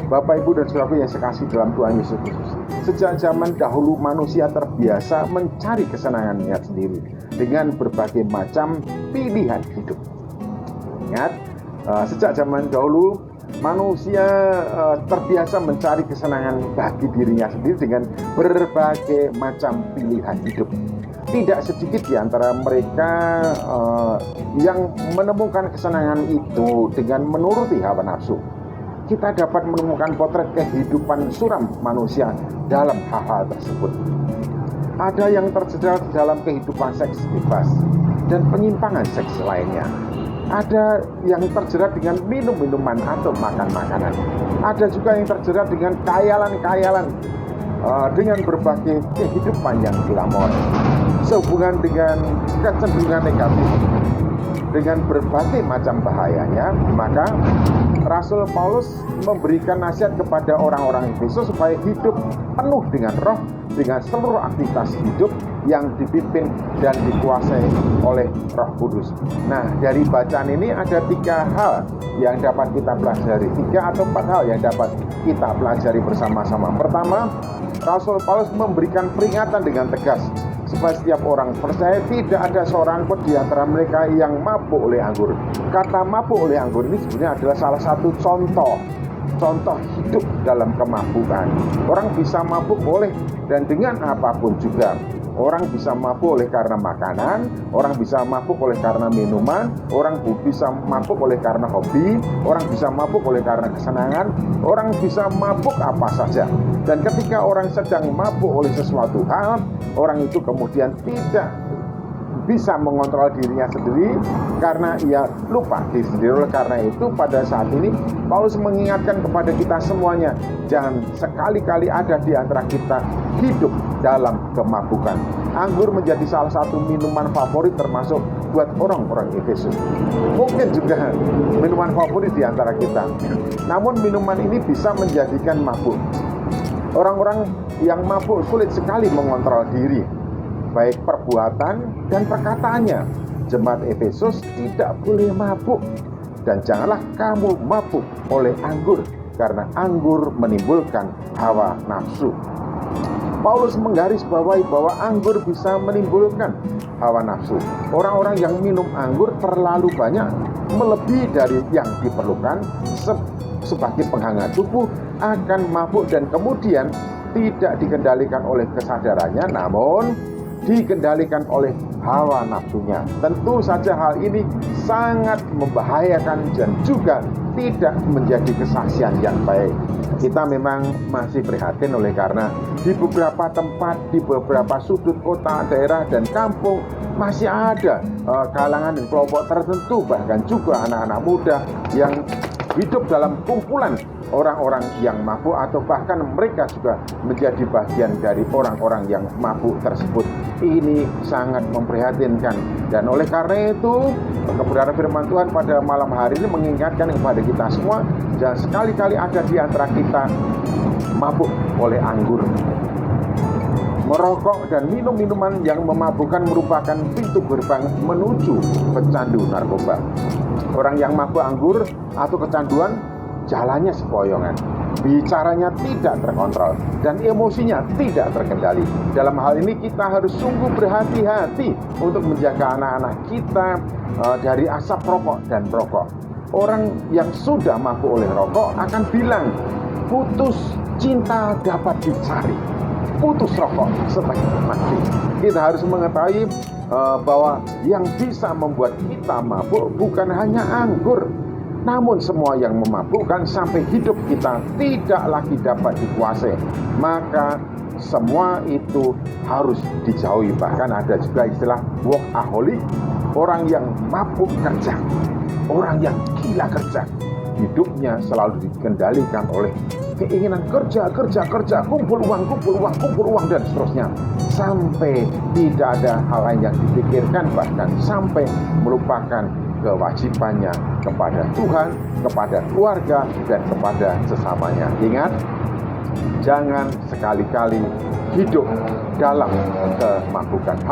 Bapak, Ibu, dan saudaraku yang saya kasih dalam Tuhan Yesus Kristus, sejak zaman dahulu manusia terbiasa mencari kesenangannya sendiri dengan berbagai macam pilihan hidup. Ingat, sejak zaman dahulu manusia terbiasa mencari kesenangan bagi dirinya sendiri dengan berbagai macam pilihan hidup. Tidak sedikit di antara mereka yang menemukan kesenangan itu dengan menuruti hawa nafsu. Kita dapat menemukan potret kehidupan suram manusia dalam hal-hal tersebut. Ada yang terjerat dalam kehidupan seks bebas dan penyimpangan seks lainnya. Ada yang terjerat dengan minum-minuman atau makan makanan. Ada juga yang terjerat dengan khayalan-khayalan, dengan berbagai kehidupan yang glamor, sehubungan dengan kecenderungan negatif, dengan berbagai macam bahayanya. Maka Rasul Paulus memberikan nasihat kepada orang-orang Efesus supaya hidup penuh dengan roh, dengan seluruh aktivitas hidup yang dipimpin dan dikuasai oleh Roh Kudus. Nah, dari bacaan ini ada 3 hal yang dapat kita pelajari, 3 atau 4 hal yang dapat kita pelajari bersama-sama. Pertama, Rasul Paulus memberikan peringatan dengan tegas supaya setiap orang percaya tidak ada seorang pun di antara mereka yang mabuk oleh anggur. Kata mabuk oleh anggur ini sebenarnya adalah salah satu contoh hidup dalam kemabukan. Orang bisa mabuk boleh dan dengan apapun juga. Orang bisa mabuk oleh karena makanan, orang bisa mabuk oleh karena minuman, orang bisa mabuk oleh karena hobi, orang bisa mabuk oleh karena kesenangan, orang bisa mabuk apa saja. Dan ketika orang sedang mabuk oleh sesuatu hal, orang itu kemudian tidak bisa mengontrol dirinya sendiri karena ia lupa diri sendiri. Oleh karena itu pada saat ini Paulus mengingatkan kepada kita semuanya, jangan sekali-kali ada di antara kita hidup dalam kemabukan. Anggur menjadi salah satu minuman favorit termasuk buat orang-orang Efesus. Mungkin juga minuman favorit di antara kita. Namun minuman ini bisa menjadikan mabuk. Orang-orang yang mabuk sulit sekali mengontrol diri, baik perbuatan dan perkataannya. Jemaat Efesus tidak boleh mabuk, dan janganlah kamu mabuk oleh anggur, karena anggur menimbulkan hawa nafsu. Paulus menggarisbawahi bahwa anggur bisa menimbulkan hawa nafsu. Orang-orang yang minum anggur terlalu banyak, melebihi dari yang diperlukan sebagai penghangat tubuh, akan mabuk dan kemudian tidak dikendalikan oleh kesadarannya, namun dikendalikan oleh hawa nafsunya. Tentu saja hal ini sangat membahayakan dan juga tidak menjadi kesaksian yang baik. Kita memang masih prihatin oleh karena di beberapa tempat, di beberapa sudut kota, daerah, dan kampung masih ada kalangan dan kelompok tertentu, bahkan juga anak-anak muda yang hidup dalam kumpulan orang-orang yang mabuk, atau bahkan mereka juga menjadi bagian dari orang-orang yang mabuk tersebut. Ini sangat memprihatinkan, dan oleh karena itu kebenaran firman Tuhan pada malam hari ini mengingatkan kepada kita semua, jangan sekali-kali ada di antara kita mabuk oleh anggur. Merokok dan minum minuman yang memabukkan merupakan pintu gerbang menuju pecandu narkoba. Orang yang mabuk anggur atau kecanduan, jalannya sempoyongan, bicaranya tidak terkontrol, dan emosinya tidak terkendali. Dalam hal ini kita harus sungguh berhati-hati untuk menjaga anak-anak kita dari asap rokok dan rokok. Orang yang sudah mabuk oleh rokok akan bilang, putus cinta dapat dicari, putus rokok setengah mati. Kita harus mengetahui bahwa yang bisa membuat kita mabuk bukan hanya anggur, namun semua yang memabukkan sampai hidup kita tidak lagi dapat dikuasai. Maka semua itu harus dijauhi. Bahkan ada juga istilah workaholic, orang yang mabuk kerja, orang yang gila kerja. Hidupnya selalu dikendalikan oleh keinginan kerja, kumpul uang, dan seterusnya. Sampai tidak ada hal lain yang dipikirkan, bahkan sampai melupakan kewajibannya kepada Tuhan, kepada keluarga, dan kepada sesamanya. Ingat, jangan sekali-kali hidup dalam kemabukan.